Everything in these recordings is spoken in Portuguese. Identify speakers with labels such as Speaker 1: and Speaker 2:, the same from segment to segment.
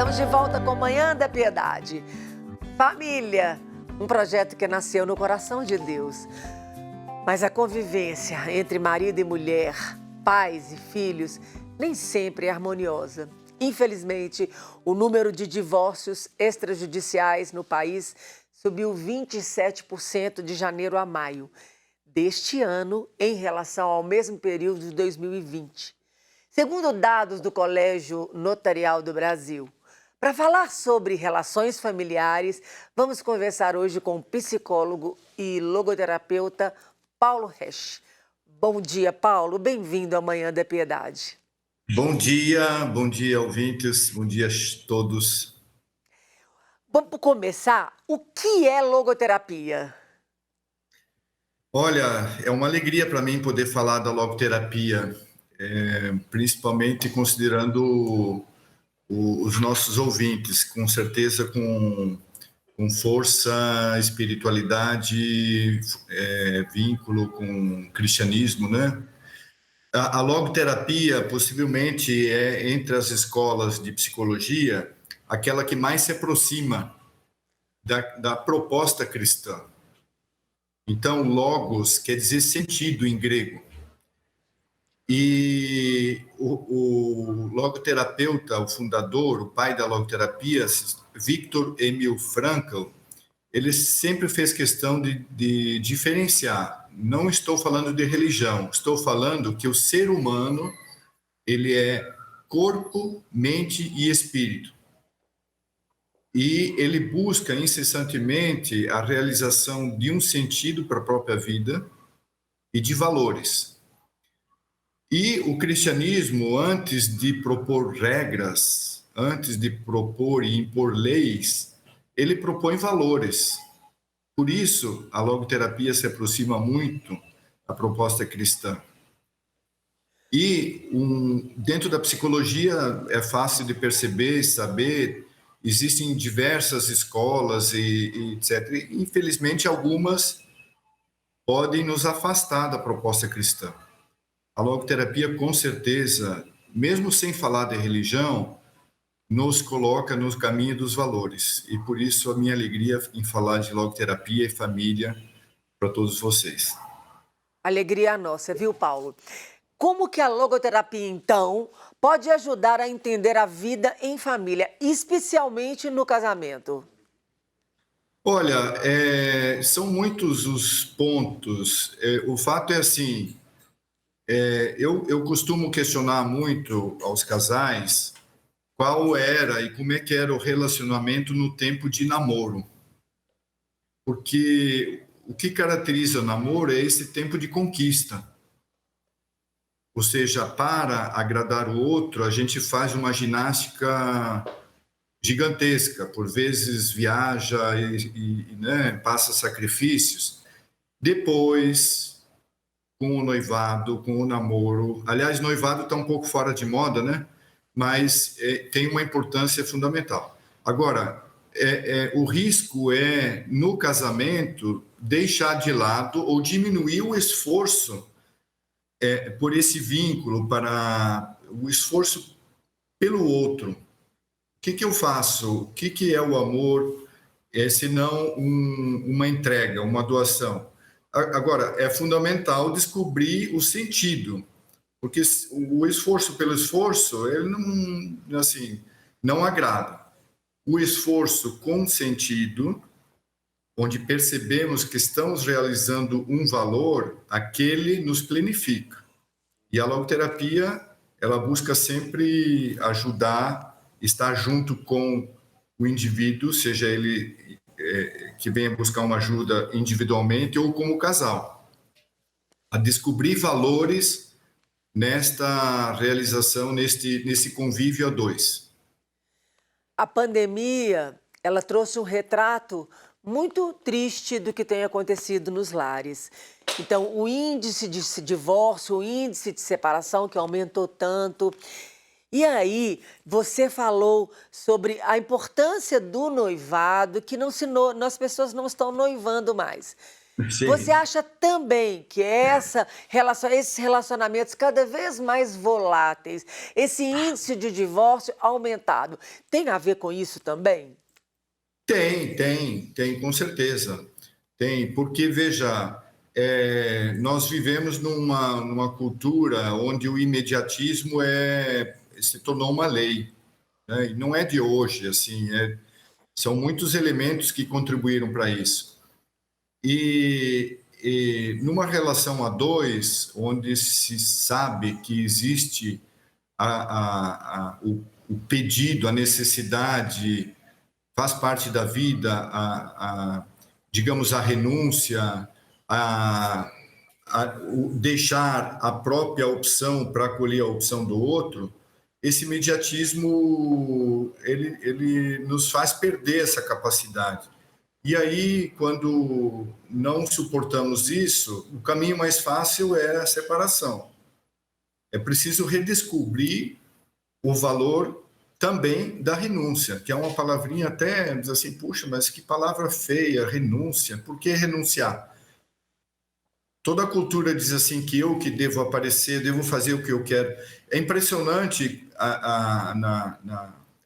Speaker 1: Estamos de volta com Manhã da Piedade. Família, um projeto que nasceu no coração de Deus. Mas a convivência entre marido e mulher, pais e filhos, nem sempre é harmoniosa. Infelizmente, o número de divórcios extrajudiciais no país subiu 27% de janeiro a maio deste ano em relação ao mesmo período de 2020. Segundo dados do Colégio Notarial do Brasil. Para falar sobre relações familiares, vamos conversar hoje com o psicólogo e logoterapeuta Paulo Resch. Bom dia, Paulo. Bem-vindo à Manhã da Piedade.
Speaker 2: Bom dia, ouvintes. Bom dia a todos.
Speaker 1: Vamos começar. O que é logoterapia?
Speaker 2: Olha, é uma alegria para mim poder falar da logoterapia, principalmente considerando os nossos ouvintes, com certeza com força, espiritualidade, vínculo com cristianismo, né? A logoterapia possivelmente é, entre as escolas de psicologia, aquela que mais se aproxima da proposta cristã. Então, logos quer dizer sentido em grego. E o logoterapeuta, o fundador, o pai da logoterapia, Viktor Emil Frankl, ele sempre fez questão de diferenciar. Não estou falando de religião, estou falando que o ser humano, ele é corpo, mente e espírito. E ele busca incessantemente a realização de um sentido para a própria vida e de valores. E o cristianismo, antes de propor regras, antes de propor e impor leis, ele propõe valores. Por isso, a logoterapia se aproxima muito da proposta cristã. E dentro da psicologia é fácil de perceber, saber, existem diversas escolas e etc. Infelizmente, algumas podem nos afastar da proposta cristã. A logoterapia, com certeza, mesmo sem falar de religião, nos coloca no caminho dos valores. E por isso a minha alegria em falar de logoterapia e família para todos vocês.
Speaker 1: Alegria nossa, viu, Paulo? Como que a logoterapia, então, pode ajudar a entender a vida em família, especialmente no casamento?
Speaker 2: Olha, são muitos os pontos. O fato é assim, eu costumo questionar muito aos casais qual era e como é que era o relacionamento no tempo de namoro. Porque o que caracteriza o namoro é esse tempo de conquista. Ou seja, para agradar o outro, a gente faz uma ginástica gigantesca, por vezes viaja né, passa sacrifícios. Depois, com o noivado, com o namoro, aliás, noivado está um pouco fora de moda, né? Mas tem uma importância fundamental. Agora, o risco é, no casamento, deixar de lado ou diminuir o esforço por esse vínculo, para o esforço pelo outro. O que eu faço? O que é o amor, se não uma entrega, uma doação? Agora, é fundamental descobrir o sentido, porque o esforço pelo esforço, ele não, assim, não agrada. O esforço com sentido, onde percebemos que estamos realizando um valor, aquele nos planifica. E a logoterapia, ela busca sempre ajudar, estar junto com o indivíduo, seja ele que venha buscar uma ajuda individualmente ou como casal, a descobrir valores nesta realização, nesse convívio a dois.
Speaker 1: A pandemia, ela trouxe um retrato muito triste do que tem acontecido nos lares. Então, o índice de divórcio, o índice de separação que aumentou tanto. E aí, você falou sobre a importância do noivado, que as pessoas não estão noivando mais. Você
Speaker 2: Sim.
Speaker 1: acha também que esses relacionamentos cada vez mais voláteis, esse índice de divórcio aumentado, tem a ver com isso também?
Speaker 2: Tem, com certeza. Tem, porque, veja, nós vivemos numa cultura onde o imediatismo se tornou uma lei, né? E não é de hoje, assim, são muitos elementos que contribuíram para isso. E numa relação a dois, onde se sabe que existe o pedido, a necessidade, faz parte da vida, digamos, a renúncia, a, deixar a própria opção para acolher a opção do outro, esse imediatismo ele nos faz perder essa capacidade. E aí, quando não suportamos isso, o caminho mais fácil é a separação. É preciso redescobrir o valor também da renúncia, que é uma palavrinha até, diz assim, puxa, mas que palavra feia, renúncia, por que renunciar? Toda a cultura diz assim que eu que devo aparecer, devo fazer o que eu quero. É impressionante,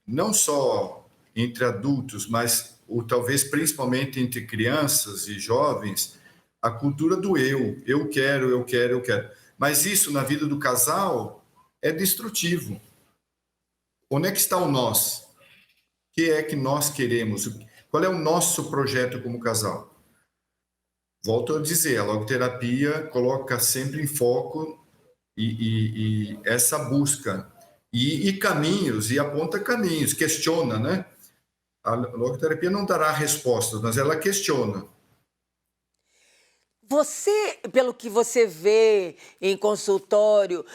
Speaker 2: não só entre adultos, mas talvez principalmente entre crianças e jovens, a cultura do eu quero, eu quero, eu quero. Mas isso na vida do casal é destrutivo. Onde é que está o nós? O que é que nós queremos? Qual é o nosso projeto como casal? Volto a dizer, a logoterapia coloca sempre em foco e essa busca e caminhos, e aponta caminhos, questiona, né? A logoterapia não dará respostas, mas ela questiona.
Speaker 1: Você, pelo que você vê em consultório,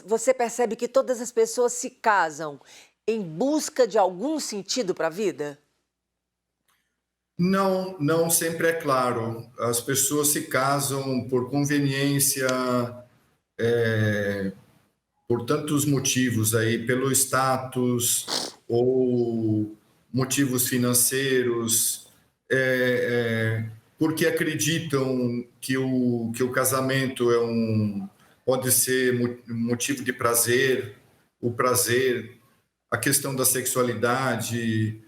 Speaker 1: você percebe que todas as pessoas se casam em busca de algum sentido para a vida?
Speaker 2: Não, não sempre é claro. As pessoas se casam por conveniência, por tantos motivos aí, pelo status ou motivos financeiros, porque acreditam que o casamento pode ser motivo de prazer, o prazer, a questão da sexualidade.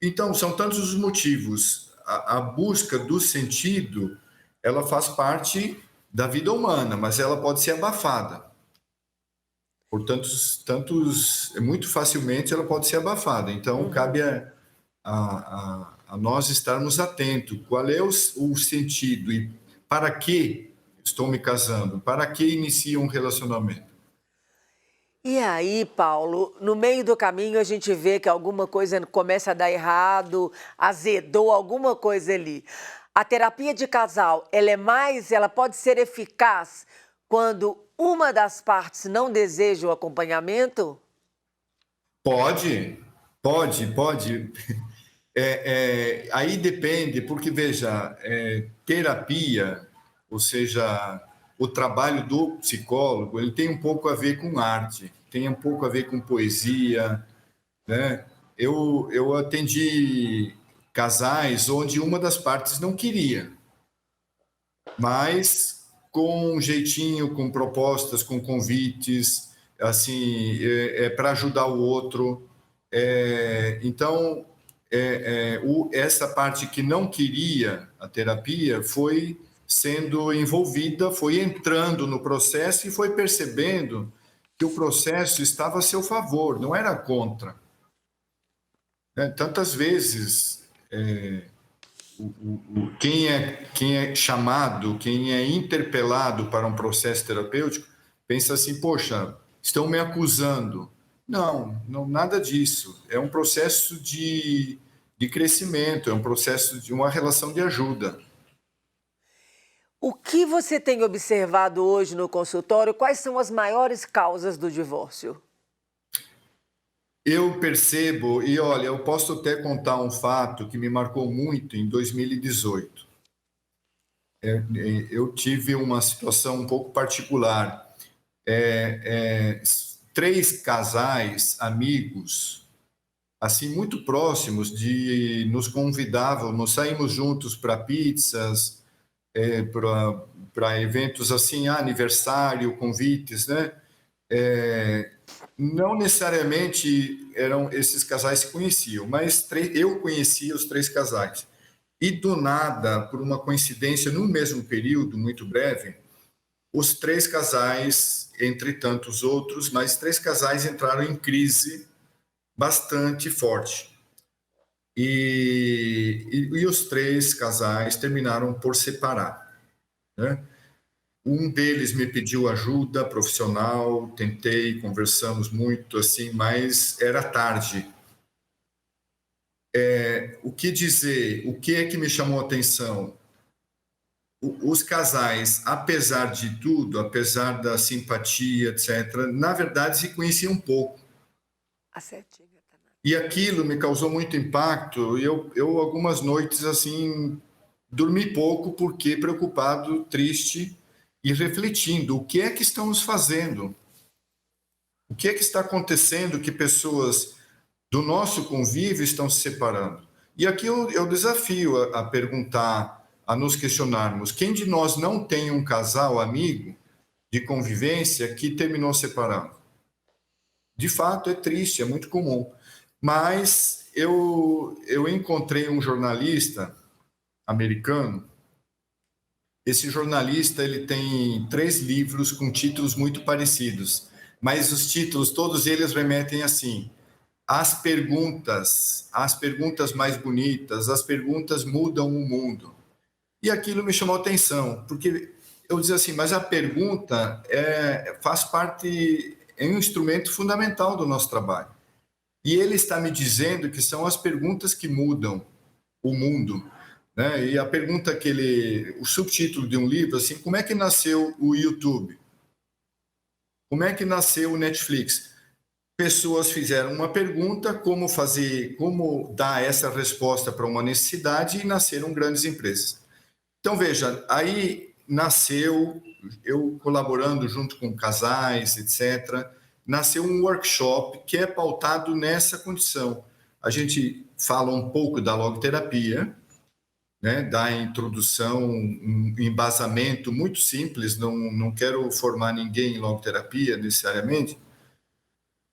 Speaker 2: Então, são tantos os motivos. A busca do sentido, ela faz parte da vida humana, mas ela pode ser abafada. Por muito facilmente ela pode ser abafada. Então, cabe a nós estarmos atentos. Qual é o sentido e para que estou me casando? Para que inicio um relacionamento?
Speaker 1: E aí, Paulo, no meio do caminho a gente vê que alguma coisa começa a dar errado, azedou alguma coisa ali. A terapia de casal, ela pode ser eficaz quando uma das partes não deseja o acompanhamento?
Speaker 2: Pode, pode. Aí depende, porque veja, terapia, ou seja, o trabalho do psicólogo, ele tem um pouco a ver com arte, tem um pouco a ver com poesia, né? Eu atendi casais onde uma das partes não queria, mas com um jeitinho, com propostas, com convites, assim, para ajudar o outro. Então, essa parte que não queria a terapia foi sendo envolvida, foi entrando no processo e foi percebendo que o processo estava a seu favor, não era contra. Né? Tantas vezes, quem é chamado, quem é interpelado para um processo terapêutico, pensa assim, poxa, estão me acusando. Não, não, nada disso. É um processo de crescimento, é um processo de uma relação de ajuda.
Speaker 1: O que você tem observado hoje no consultório? Quais são as maiores causas do divórcio?
Speaker 2: Eu percebo, e olha, eu posso até contar um fato que me marcou muito em 2018. Eu tive uma situação um pouco particular. Três casais amigos assim, muito próximos, de nos convidavam, nós saímos juntos para pizzas, para eventos assim, aniversário, convites, né? Não necessariamente eram esses casais se conheciam, mas eu conhecia os 3 casais. E do nada, por uma coincidência, no mesmo período, muito breve, os 3 casais, entre tantos outros, mas 3 casais entraram em crise bastante forte. E os 3 casais terminaram por separar, né? Um deles me pediu ajuda profissional, tentei, conversamos muito, assim, mas era tarde. O que dizer? O que é que me chamou a atenção? Os casais, apesar de tudo, apesar da simpatia, etc., na verdade se conheciam pouco.
Speaker 1: A setinha tá na...
Speaker 2: E aquilo me causou muito impacto. Eu algumas noites, assim, dormi pouco porque preocupado, triste e refletindo o que é que estamos fazendo. O que é que está acontecendo que pessoas do nosso convívio estão se separando? E aqui eu desafio a perguntar, a nos questionarmos: quem de nós não tem um casal amigo de convivência que terminou separando? De fato, é triste, é muito comum. Mas eu encontrei um jornalista americano. Esse jornalista ele tem 3 livros com títulos muito parecidos, mas os títulos, todos eles remetem assim: as perguntas mais bonitas, as perguntas mudam o mundo. E aquilo me chamou a atenção, porque eu dizia assim, mas a pergunta faz parte, é um instrumento fundamental do nosso trabalho. E ele está me dizendo que são as perguntas que mudam o mundo, né? E a pergunta o subtítulo de um livro, assim, como é que nasceu o YouTube? Como é que nasceu o Netflix? Pessoas fizeram uma pergunta, como dar essa resposta para uma necessidade, e nasceram grandes empresas. Então, veja, aí nasceu, eu colaborando junto com casais, etc., nasceu um workshop que é pautado nessa condição. A gente fala um pouco da logoterapia, né, da introdução, um embasamento muito simples, não quero formar ninguém em logoterapia necessariamente.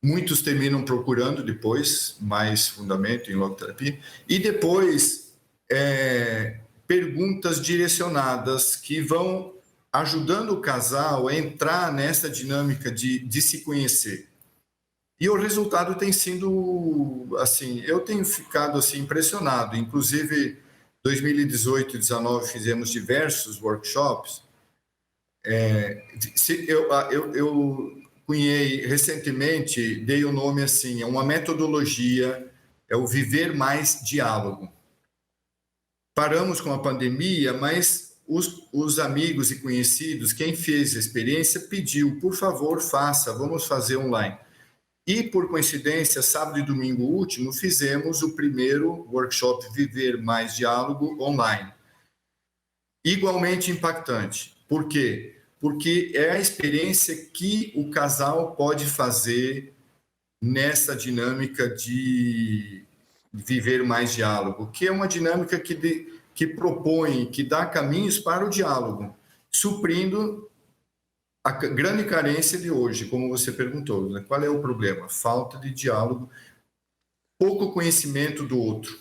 Speaker 2: Muitos terminam procurando depois mais fundamento em logoterapia. E depois, perguntas direcionadas que vão ajudando o casal a entrar nessa dinâmica de se conhecer. E o resultado tem sido, assim, eu tenho ficado assim impressionado. Inclusive, 2018 e 2019 fizemos diversos workshops. Eu cunhei recentemente, dei o nome assim, é uma metodologia, é o Viver Mais Diálogo. Paramos com a pandemia, mas os amigos e conhecidos, quem fez a experiência, pediu, por favor, faça, vamos fazer online. E, por coincidência, sábado e domingo último, fizemos o primeiro workshop Viver Mais Diálogo online. Igualmente impactante. Por quê? Porque é a experiência que o casal pode fazer nessa dinâmica de viver mais diálogo, que é uma dinâmica que propõe, que dá caminhos para o diálogo, suprindo a grande carência de hoje, como você perguntou, né? Qual é o problema? Falta de diálogo, pouco conhecimento do outro.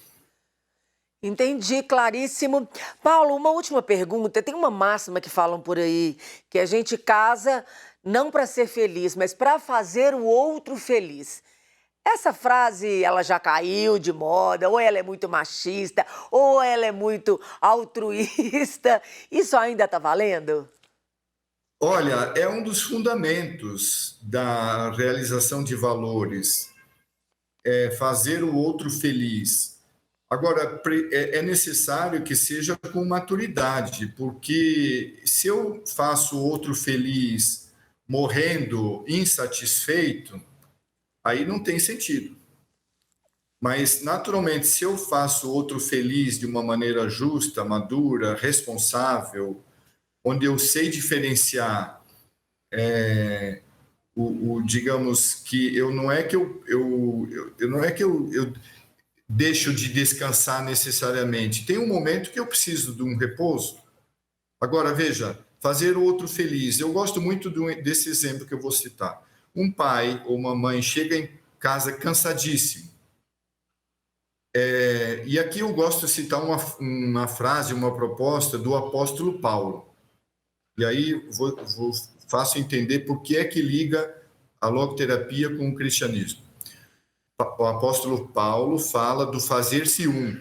Speaker 1: Entendi, claríssimo. Paulo, uma última pergunta. Tem uma máxima que falam por aí, que a gente casa não para ser feliz, mas para fazer o outro feliz. Essa frase, ela já caiu de moda, ou ela é muito machista, ou ela é muito altruísta. Isso ainda está valendo?
Speaker 2: Olha, é um dos fundamentos da realização de valores, é fazer o outro feliz. Agora, é necessário que seja com maturidade, porque se eu faço o outro feliz morrendo insatisfeito, aí não tem sentido. Mas, naturalmente, se eu faço o outro feliz de uma maneira justa, madura, responsável, onde eu sei diferenciar digamos que eu não é que eu deixo de descansar necessariamente. Tem um momento que eu preciso de um repouso. Agora, veja, fazer o outro feliz. Eu gosto muito desse exemplo que eu vou citar. Um pai ou uma mãe chega em casa cansadíssimo. E aqui eu gosto de citar uma frase, uma proposta do apóstolo Paulo. E aí faço entender por que é que liga a logoterapia com o cristianismo. O apóstolo Paulo fala do fazer-se um.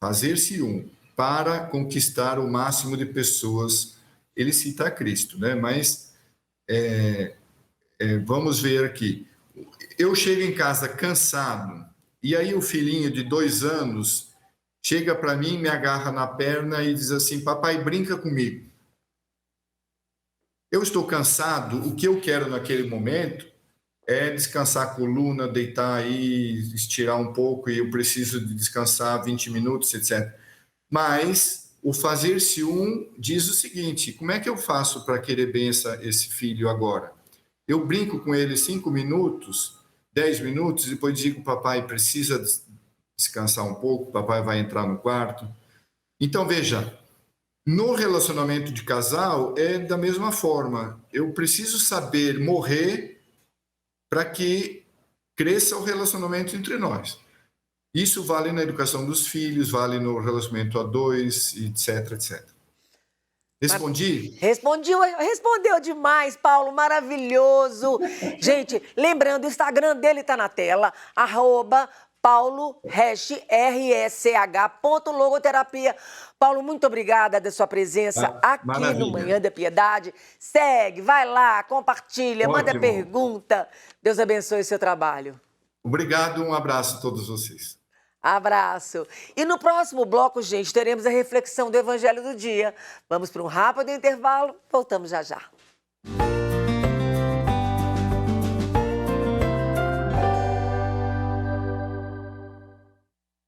Speaker 2: Fazer-se um para conquistar o máximo de pessoas. Ele cita Cristo, né? Mas vamos ver aqui. Eu chego em casa cansado, e aí o filhinho de 2 anos chega para mim, me agarra na perna e diz assim: papai, brinca comigo. Eu estou cansado, o que eu quero naquele momento é descansar a coluna, deitar aí, estirar um pouco, e eu preciso de descansar 20 minutos, etc. Mas o fazer-se um diz o seguinte: como é que eu faço para querer bem esse filho agora? Eu brinco com ele 5 minutos, 10 minutos, e depois digo: papai, precisa descansar um pouco, papai vai entrar no quarto. Então, veja, no relacionamento de casal é da mesma forma. Eu preciso saber morrer para que cresça o relacionamento entre nós. Isso vale na educação dos filhos, vale no relacionamento a dois, etc, etc. Respondi?
Speaker 1: Respondeu demais, Paulo, maravilhoso. Gente, lembrando, o Instagram dele tá na tela, @paulo_rsh.logoterapia. Paulo, muito obrigada da sua presença aqui
Speaker 2: maravilha.
Speaker 1: no Manhã da Piedade. Segue, vai lá, compartilha, manda
Speaker 2: Ótimo.
Speaker 1: pergunta. Deus abençoe o seu trabalho.
Speaker 2: Obrigado, um abraço a todos vocês.
Speaker 1: Abraço. E no próximo bloco, gente, teremos a reflexão do Evangelho do Dia. Vamos para um rápido intervalo, voltamos já já.